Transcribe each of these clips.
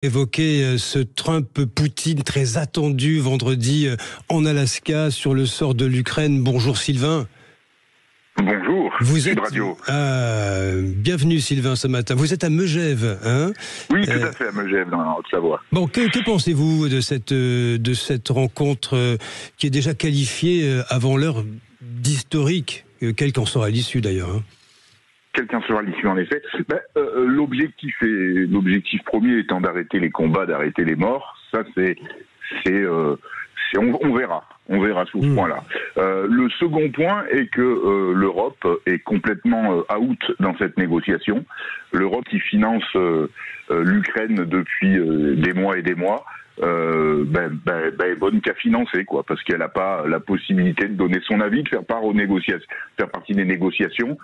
Évoquer ce Trump-Poutine très attendu vendredi en Alaska sur le sort de l'Ukraine. Bonjour Sylvain. Bonjour, vous êtes Radio. Bienvenue Sylvain ce matin. Vous êtes à Megève, hein? Oui, tout à fait, à Megève, dans la Haute-Savoie. Bon, que pensez-vous de cette rencontre qui est déjà qualifiée avant l'heure d'historique, quel qu'en sera l'issue d'ailleurs, hein? Quelqu'un sera l'issue en effet. L'objectif premier étant d'arrêter les combats, d'arrêter les morts. Ça, on verra. On verra sur ce point-là. Le second point est que l'Europe est complètement out dans cette négociation. L'Europe qui finance l'Ukraine depuis des mois et des mois, est bonne qu'à financer, quoi, parce qu'elle n'a pas la possibilité de donner son avis, de faire part aux négociations, faire partie des négociations.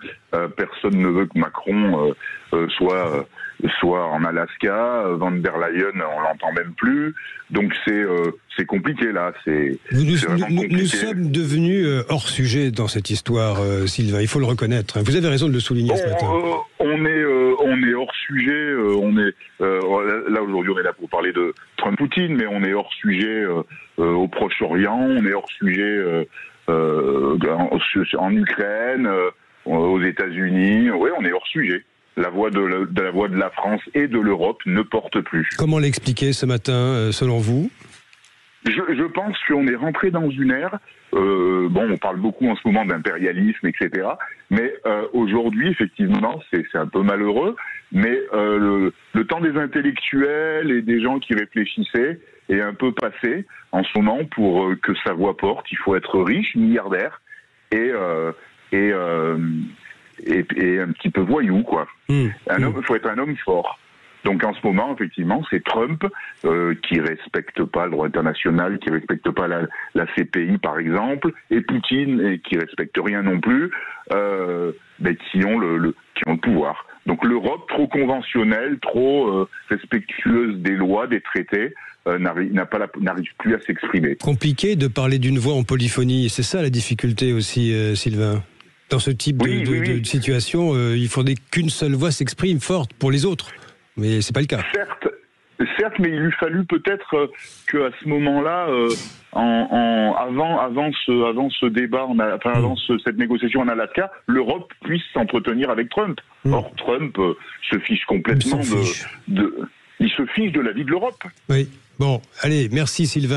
Personne ne veut que Macron soit en Alaska. Van der Leyen, on l'entend même plus. Donc c'est compliqué là. Nous sommes devenus hors sujet dans cette histoire, Sylvain. Il faut le reconnaître. Vous avez raison de le souligner ce matin. On est hors sujet. Là aujourd'hui, on est là pour parler de Trump-Poutine, mais on est hors sujet au Proche-Orient. On est hors sujet en Ukraine, aux États-Unis. Oui, on est hors sujet. La voix de la France et de l'Europe ne porte plus. Comment l'expliquer ce matin, selon vous ? Je pense qu'on est rentré dans une ère, on parle beaucoup en ce moment d'impérialisme, etc. Mais aujourd'hui, effectivement, c'est un peu malheureux, mais le temps des intellectuels et des gens qui réfléchissaient est un peu passé en ce moment pour que sa voix porte. Il faut être riche, milliardaire et un petit peu voyou, quoi. Il faut être un homme fort. Donc en ce moment, effectivement, c'est Trump qui respecte pas le droit international, qui respecte pas la CPI, par exemple, et Poutine, et qui respecte rien non plus, qui ont le pouvoir. Donc l'Europe, trop conventionnelle, trop respectueuse des lois, des traités, n'arrive plus à s'exprimer. Compliqué de parler d'une voix en polyphonie, c'est ça la difficulté aussi, Sylvain. Dans ce type de situation, il faudrait qu'une seule voix s'exprime forte pour les autres. Mais c'est pas le cas. Certes, mais il eût fallu peut-être qu'à ce moment-là, avant ce débat, cette négociation en Alaska, l'Europe puisse s'entretenir avec Trump. Or, Trump se fiche complètement il se fiche de la vie de l'Europe. Oui. Bon, allez, merci Sylvain.